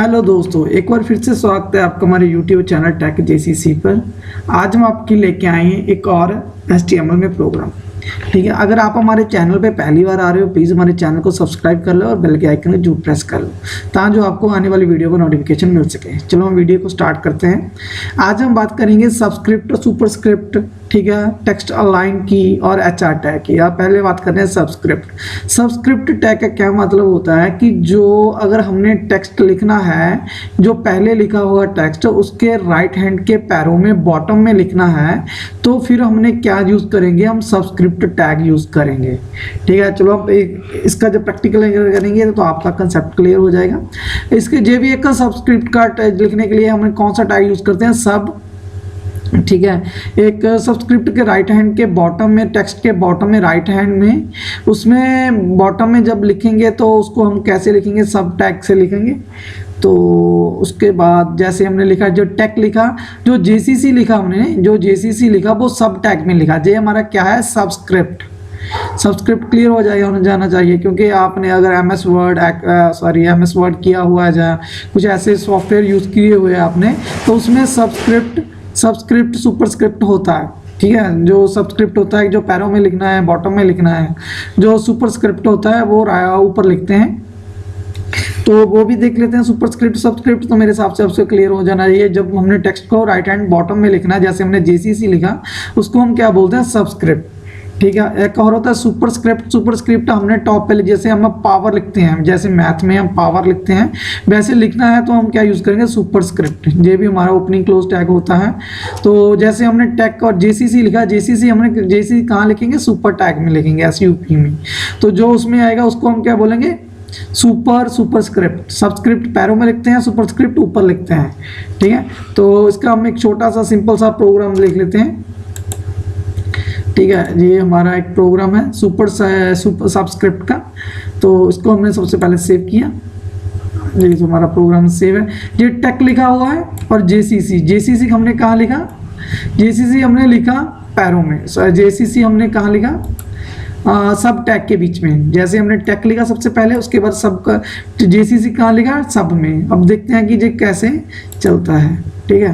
Hello दोस्तों, एक बार फिर से स्वागत है आपका हमारे YouTube चैनल टेक जेसीसी पर। आज हम आपके लेके आए हैं एक और HTML में प्रोग्राम। ठीक है, अगर आप हमारे चैनल पे पहली बार आ रहे हो प्लीज़ हमारे चैनल को सब्सक्राइब कर लो और बेल के आइकन को जरूर प्रेस कर लो ताकि जो आपको आने वाली वीडियो का नोटिफिकेशन मिल सके। चलो हम वीडियो को स्टार्ट करते हैं। आज हम बात करेंगे सबस्क्रिप्ट, सुपरस्क्रिप्ट, ठीक है, टेक्स्ट अलाइन की और HR टैग की। आप पहले बात कर रहे हैं सबस्क्रिप्ट। सबस्क्रिप्ट टैग का क्या मतलब होता है कि जो अगर हमने टेक्स्ट लिखना है, जो पहले लिखा हुआ टेक्स्ट उसके राइट हैंड के पैरों में बॉटम में लिखना है, तो फिर हमने क्या यूज़ करेंगे, हम सबस्क्रिप्ट टैग यूज़ करेंगे। ठीक है, चलो अब इसका जब प्रैक्टिकल करेंगे तो आपका कंसेप्ट क्लियर हो जाएगा। इसके JVM का सबस्क्रिप्ट का लिखने के लिए हम कौन सा टैग यूज़ करते हैं, सब। ठीक है, एक सबस्क्रिप्ट के राइट हैंड के बॉटम में, टेक्स्ट के बॉटम में राइट हैंड में, उसमें बॉटम में जब लिखेंगे तो उसको हम कैसे लिखेंगे, सब टैग से लिखेंगे। तो उसके बाद जैसे हमने लिखा, जो टैग लिखा, जो JCC लिखा हमने, जो JCC लिखा वो सब टैग में लिखा। ये हमारा क्या है, सबस्क्रिप्ट। सबस्क्रिप्ट क्लियर हो जाएगा, होना जाना चाहिए, क्योंकि आपने अगर MS वर्ड किया हुआ है या कुछ ऐसे सॉफ्टवेयर यूज़ किए हुए हैं आपने, तो उसमें सबस्क्रिप्ट सुपरस्क्रिप्ट होता है। ठीक है, जो सबस्क्रिप्ट होता है जो पैरों में लिखना है, बॉटम में लिखना है, जो सुपरस्क्रिप्ट होता है वो ऊपर लिखते हैं। तो वो भी देख लेते हैं। सुपरस्क्रिप्ट सबस्क्रिप्ट तो मेरे हिसाब से आपसे क्लियर हो जाना चाहिए। जब हमने टेक्स्ट को राइट हैंड बॉटम में लिखना है, जैसे हमने JCC लिखा, उसको हम क्या बोलते हैं, सबस्क्रिप्ट। ठीक है, एक और होता है सुपरस्क्रिप्ट। सुपरस्क्रिप्ट हमने टॉप पे, जैसे हम पावर लिखते हैं, जैसे मैथ में हम पावर लिखते हैं, वैसे लिखना है तो हम क्या यूज़ करेंगे, सुपरस्क्रिप्ट। ये भी हमारा ओपनिंग क्लोज टैग होता है। तो जैसे हमने टैग और JCC लिखा, हमने JCC कहाँ लिखेंगे, सुपर टैग में लिखेंगे, SUP में। तो जो उसमें आएगा उसको हम क्या बोलेंगे, सुपरस्क्रिप्ट। सबस्क्रिप्ट पैरों में लिखते हैं, सुपरस्क्रिप्ट ऊपर लिखते हैं। ठीक है, तो इसका हम एक छोटा सा सिंपल सा प्रोग्राम लिख लेते हैं। ठीक है, ये हमारा एक प्रोग्राम है सुपर सबस्क्रिप्ट का। तो इसको हमने सबसे पहले सेव किया। ये तो हमारा प्रोग्राम सेव है। ये टैग लिखा हुआ है और JCC हमने कहाँ लिखा, JCC हमने लिखा पैरों में, JCC हमने कहाँ लिखा, सब टैग के बीच में। जैसे हमने टैग लिखा सबसे पहले, उसके बाद सब का JCC कहाँ लिखा, सब में। अब देखते हैं कि ये कैसे चलता है। ठीक है,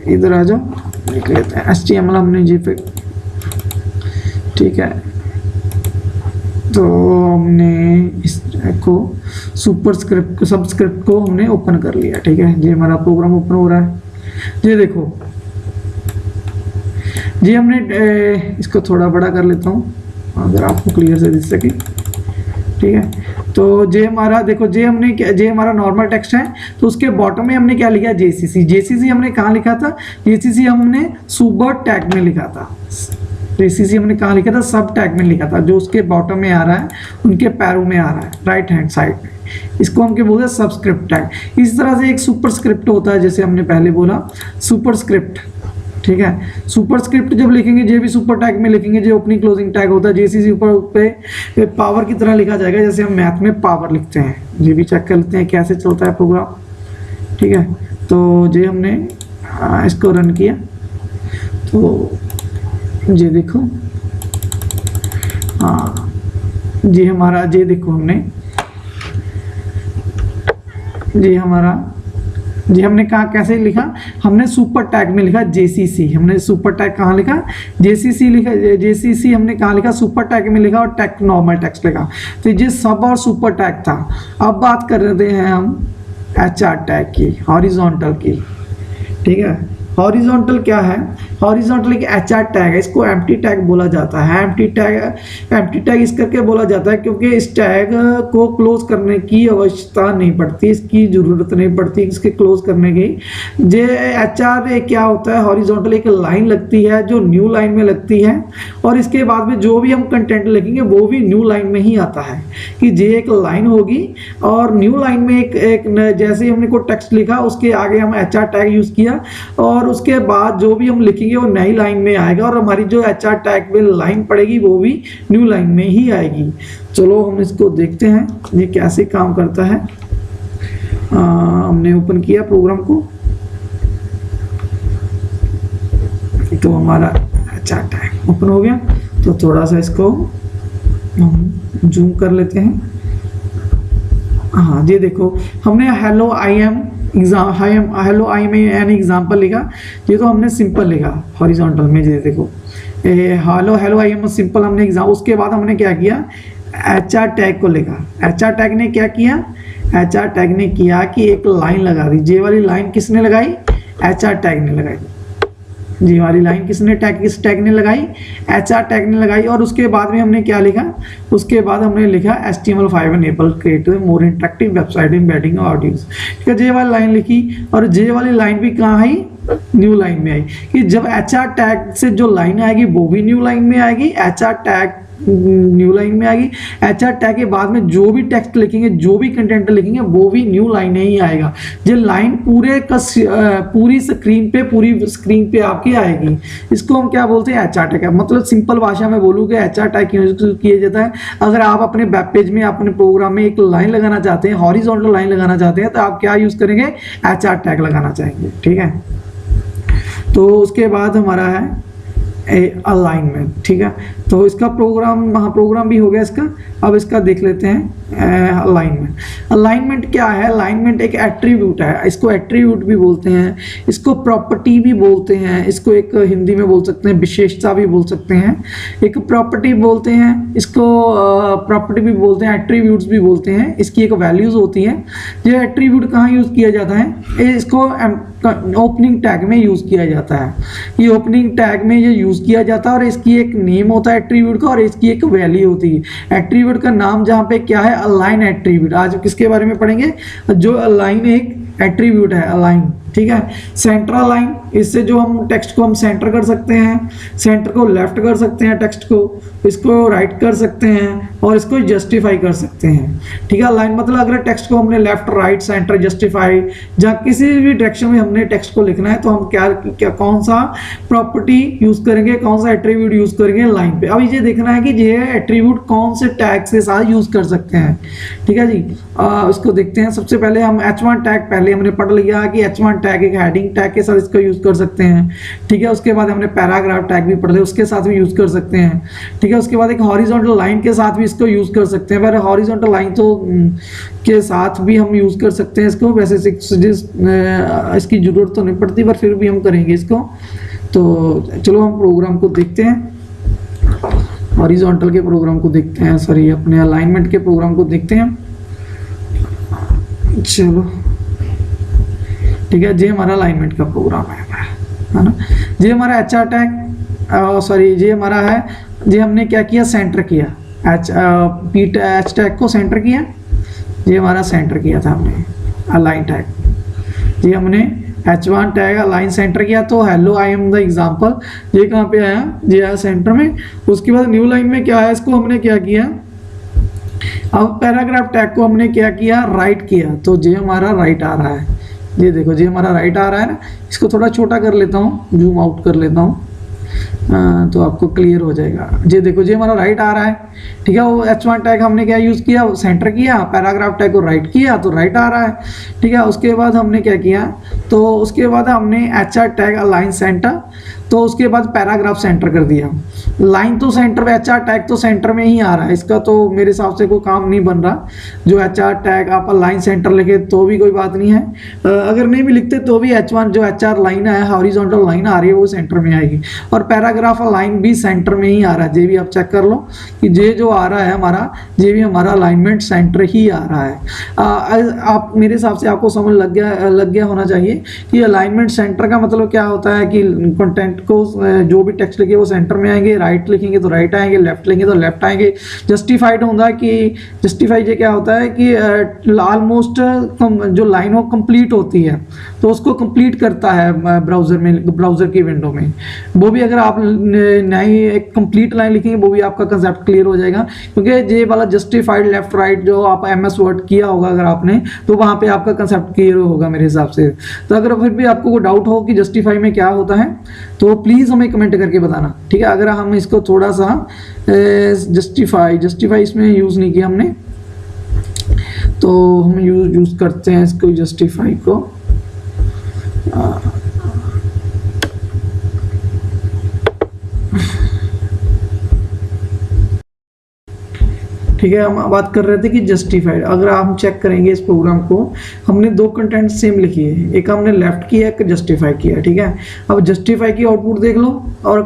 इधर आ जाओ, लिख लेते हैं HTML हमने जी पे। ठीक है, तो हमने इसको सुपरस्क्रिप्ट सबस्क्रिप्ट को हमने ओपन कर लिया। ठीक है, ये हमारा प्रोग्राम ओपन हो रहा है। ये देखो, जी हमने इसको थोड़ा बड़ा कर लेता हूँ अगर आपको क्लियर से दिख सके। ठीक है, तो जे हमारा देखो, जे हमारा नॉर्मल टेक्स्ट है, तो उसके बॉटम में हमने क्या लिखा, JCC हमने कहाँ लिखा था, JCC हमने सुपर टैग में लिखा था। JCC हमने कहाँ लिखा था, सब टैग में लिखा था, जो उसके बॉटम में आ रहा है, उनके पैरों में आ रहा है, राइट हैंड साइड में। इसको हम क्या बोलते हैं, सबस्क्रिप्ट टैग। इस तरह से एक सुपरस्क्रिप्ट होता है, जैसे हमने पहले बोला सुपरस्क्रिप्ट। ठीक है, सुपरस्क्रिप्ट जब लिखेंगे, ये भी सुपर टैग में लिखेंगे, जो ओपनिंग क्लोजिंग टैग होता है। JCC ऊपर पे पावर की तरह लिखा जाएगा, जैसे हम मैथ में पावर लिखते हैं। ये भी चेक कर लेते हैं कैसे चलता है प्रोग्राम। ठीक है, तो ये हमने इसको रन किया, तो ये देखो, हाँ ये हमारा, ये देखो हमने जी हमने कहा कैसे लिखा, हमने सुपर टैग में लिखा JCC। हमने सुपर टैग कहाँ लिखा, JCC लिखा। JCC हमने कहाँ लिखा, सुपर टैग में लिखा, और टैग नॉर्मल टेक्स्ट लिखा। तो ये सब और सुपर टैग था। अब बात कर रहे हैं हम HR टैग की, हॉरिजॉन्टल की। ठीक है, हॉरिजॉन्टल क्या है, हॉरिजॉन्टल एक HR टैग है। इसको एम्प्टी टैग बोला जाता है। एम्प्टी टैग इस करके बोला जाता है क्योंकि इस टैग को क्लोज करने की आवश्यकता नहीं पड़ती, इसकी ज़रूरत नहीं पड़ती इसके क्लोज करने की। जे HR क्या होता है, हॉरिजॉन्टल एक लाइन लगती है जो न्यू लाइन में लगती है, और इसके बाद में जो भी हम कंटेंट लिखेंगे वो भी न्यू लाइन में ही आता है। कि जे एक लाइन होगी और न्यू लाइन में एक जैसे हमने कोई टेक्स्ट लिखा, उसके आगे हम HR टैग यूज़ किया, और उसके बाद जो भी हम लिखेंगे वो नई लाइन में आएगा, और हमारी जो HR टैग में लाइन पड़ेगी वो भी न्यू लाइन में ही आएगी। चलो हम इसको देखते हैं ये कैसे काम करता है। हमने ओपन किया प्रोग्राम को, तो हमारा HR टैग ओपन हो गया। तो थोड़ा सा इसको हम जूम कर लेते हैं। हाँ ये देखो, हमने hello I am exam hello I am an example लिखा, ये तो हमने सिंपल लिखा हॉरिजॉन्टल में। ये देखो hello hello I am simple हमने एग्जाम, उसके बाद हमने क्या किया, एच आर टैग को लिखा। एच आर टैग ने क्या किया, एच आर टैग ने किया कि एक लाइन लगा दी। ये वाली लाइन किसने लगाई, एच आर टैग ने लगाई। जी हमारी लाइन किसने किस टैग ने लगाई, एच आर टैग ने लगाई। और उसके बाद में हमने क्या लिखा, उसके बाद हमने लिखा HTML5 enable create more interactive website embedding audios. ठीक है, जे वाली लाइन लिखी, और जे वाली लाइन भी कहाँ आई, न्यू लाइन में आई। कि जब एच आर टैग से जो लाइन आएगी वो भी न्यू लाइन में आएगी, H R tag new line में आएगी। एच आर टैग के बाद में जो भी टेक्स्ट लिखेंगे, जो भी कंटेंट लिखेंगे, वो भी न्यू लाइन ही आएगा। ये लाइन पूरी स्क्रीन पे आपकी आएगी। इसको हम क्या बोलते हैं, एच आर टैग। मतलब सिंपल भाषा में बोलूँ कि एच आर टैग यूज किया जाता है अगर आप अपने वेब पेज में, अपने प्रोग्राम में एक लाइन लगाना चाहते हैं, हॉरिजॉन्टल लाइन लगाना चाहते हैं, तो आप क्या यूज करेंगे, एच आर टैग लगाना चाहेंगे। ठीक है, तो उसके बाद हमारा है अलाइनमेंट। ठीक है, तो इसका प्रोग्राम भी हो गया इसका। अब इसका देख लेते हैं अलाइनमेंट। अलाइनमेंट क्या है, अलाइनमेंट एक एट्रीब्यूट है, इसको एट्रीब्यूट भी बोलते हैं, इसको प्रॉपर्टी भी बोलते हैं, इसको एक हिंदी में बोल सकते हैं विशेषता भी बोल सकते हैं। एक प्रॉपर्टी बोलते हैं इसको, प्रॉपर्टी भी बोलते हैं, एट्रीब्यूट्स भी बोलते हैं। इसकी एक वैल्यूज होती है। ये एट्रीब्यूट कहाँ यूज किया जाता है, इसको ओपनिंग टैग में यूज किया जाता है। ये ओपनिंग टैग में ये यूज किया जाता है, और इसकी एक नेम होता है एट्रीब्यूट का, और इसकी एक वैल्यू होती है। एट्रीब्यूट का नाम जहाँ पे क्या है, अलाइन एट्रीब्यूट। आज किसके बारे में पढ़ेंगे, जो अलाइन एक एट्रीब्यूट है, अलाइन। ठीक है, सेंटर अलाइन, इससे जो हम टेक्स्ट को हम सेंटर कर सकते हैं, सेंटर को लेफ्ट कर सकते हैं, टेक्स्ट को इसको राइट कर सकते हैं, और इसको जस्टिफाई कर सकते हैं। ठीक है, अलाइन मतलब अगर टेक्स्ट को हमने लेफ्ट राइट सेंटर जस्टिफाई, जहाँ किसी भी डायरेक्शन में हमने टेक्स्ट को लिखना है, तो हम क्या कौन सा प्रॉपर्टी यूज करेंगे, कौन सा एट्रीब्यूट यूज करेंगे लाइन पे। अब ये देखना है कि ये एट्रीब्यूट कौन से टैग के साथ यूज कर सकते हैं। ठीक है जी, इसको देखते हैं। सबसे पहले हम H1 टैग, पहले हमने पढ़ लिया कि H1 टैग एक हेडिंग टैग के साथ इसको यूज कर सकते हैं। ठीक है, उसके बाद हमने पैराग्राफ टैग भी पढ़ लिया, उसके साथ भी यूज कर सकते हैं। ठीक है, उसके बाद एक हॉरिजॉन्टल लाइन के साथ भी इसको यूज कर सकते हैं। पर हॉरिजॉन्टल लाइन तो के साथ भी हम यूज कर सकते हैं इसको, वैसे इसकी जरूरत तो नहीं पड़ती, पर फिर भी हम करेंगे इसको। तो चलो हम प्रोग्राम को देखते हैं, हॉरिजॉन्टल के प्रोग्राम को देखते हैं, सॉरी अपने अलाइनमेंट के प्रोग्राम को देखते हैं। चलो ठीक है, ये हमारा अलाइनमेंट का प्रोग्राम है ना। ये हमारा एच आर टैग, सॉरी ये हमारा है, ये हमने क्या किया, सेंटर किया, एच टैग को सेंटर किया। ये हमारा सेंटर किया था हमने अलाइन टैग। ये हमने H1 टैग अलाइन सेंटर किया, तो hello I am the example, ये कहाँ पे आया, ये आया सेंटर में। उसके बाद न्यू लाइन में क्या है, इसको हमने क्या किया, अब पैराग्राफ टैग को हमने क्या किया, राइट किया। तो ये हमारा राइट आ रहा है, ये देखो ये हमारा राइट आ रहा है ना। इसको थोड़ा छोटा कर लेता हूँ, जूम आउट कर लेता हूँ, तो आपको क्लियर हो जाएगा। ये देखो ये हमारा राइट आ रहा है। ठीक है, वो H1 टैग हमने क्या यूज़ किया, सेंटर किया, पैराग्राफ टैग को राइट किया, तो राइट आ रहा है। ठीक है, उसके बाद हमने क्या किया, तो उसके बाद हमने HR टैग अलाइन सेंटर, तो उसके बाद पैराग्राफ सेंटर कर दिया। लाइन तो सेंटर में, HR टैग तो सेंटर में ही आ रहा है, इसका तो मेरे हिसाब से कोई काम नहीं बन रहा। जो HR टैग आप लाइन सेंटर लिखे तो भी कोई बात नहीं है, अगर नहीं भी लिखते तो भी H1 जो HR लाइन है, हॉरिजॉन्टल लाइन आ रही है, वो सेंटर में आएगी। और पैराग्राफ लाइन भी सेंटर में ही आ रहा है, ये भी आप चेक कर लो कि ये जो आ रहा है हमारा, ये भी हमारा अलाइनमेंट सेंटर ही आ रहा है। आप मेरे हिसाब से आपको समझ लग गया होना चाहिए कि अलाइनमेंट सेंटर का मतलब क्या होता है, कि कंटेंट को जो भी टेक्स्ट लिखे वो सेंटर में आएंगे, राइट लिखेंगे तो राइट आएंगे, लेफ्ट लिखेंगे तो लेफ्ट आएंगे। जस्टिफाइड होता है कि जस्टिफाई ये क्या होता है कि ऑलमोस्ट जो लाइन हो कंप्लीट होती है, तो उसको कंप्लीट करता है ब्राउजर की विंडो में। वो भी अगर आप नई एक कंप्लीट लाइन लिखेंगे, वो भी आपका कंसेप्ट क्लियर हो जाएगा। क्योंकि ये वाला जस्टिफाइड लेफ्ट राइट जो आप MS वर्ड किया होगा अगर आपने, तो वहाँ पे आपका कंसेप्ट क्लियर होगा मेरे हिसाब से। तो अगर फिर भी आपको कोई डाउट हो कि जस्टिफाई में क्या होता है, तो प्लीज़ हमें कमेंट करके बताना। ठीक है, अगर हम इसको थोड़ा सा जस्टिफाई इसमें यूज़ नहीं किया हमने, तो हम यूज़ करते हैं इसको जस्टिफाई को। ठीक है, हम बात कर रहे थे कि जस्टिफाइड। अगर हम चेक करेंगे इस प्रोग्राम को, हमने दो कंटेंट सेम लिखी है, एक हमने लेफ्ट किया है, एक जस्टिफाई किया है। ठीक है, अब जस्टिफाई की आउटपुट देख लो और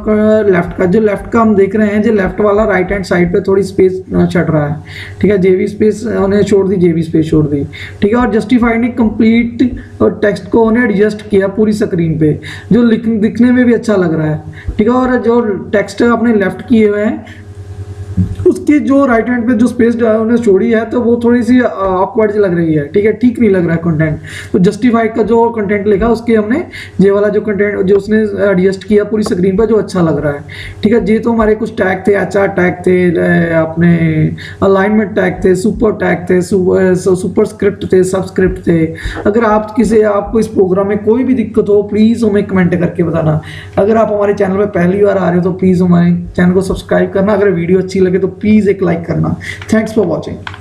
लेफ्ट का, जो लेफ्ट का हम देख रहे हैं, जो लेफ्ट वाला राइट हैंड साइड पे थोड़ी स्पेस छट रहा है। ठीक है, जेबी स्पेस उन्हें छोड़ दी, जेबी स्पेस छोड़ दी। ठीक है, और जस्टिफाइड ने कंप्लीट टेक्स्ट को उन्हें एडजस्ट किया पूरी स्क्रीन पे, जो दिखने में भी अच्छा लग रहा है। ठीक है, और जो टेक्स्ट अपने लेफ्ट किए हुए हैं उसकी जो राइट हैंड पे जो स्पेस उन्हें छोड़ी है, तो वो थोड़ी सी ऑकवर्ड सी लग रही है। ठीक है, ठीक नहीं लग रहा है कंटेंट। तो जस्टिफाइड का जो कंटेंट लिखा उसके हमने ये वाला जो कंटेंट जो उसने एडजस्ट किया पूरी स्क्रीन पर, जो अच्छा लग रहा है। ठीक है, ये तो हमारे कुछ टैग थे, एचआर टैग थे, अपने अलाइनमेंट टैग थे, सुपर टैग थे, सुपर स्क्रिप्ट थे, सबस्क्रिप्ट थे। अगर आपको इस प्रोग्राम में कोई भी दिक्कत हो, प्लीज़ हमें कमेंट करके बताना। अगर आप हमारे चैनल पर पहली बार आ रहे हो तो प्लीज़ हमारे चैनल को सब्सक्राइब करना। अगर वीडियो अच्छी लगे तो प्लीज़ एक लाइक करना। Thanks for watching.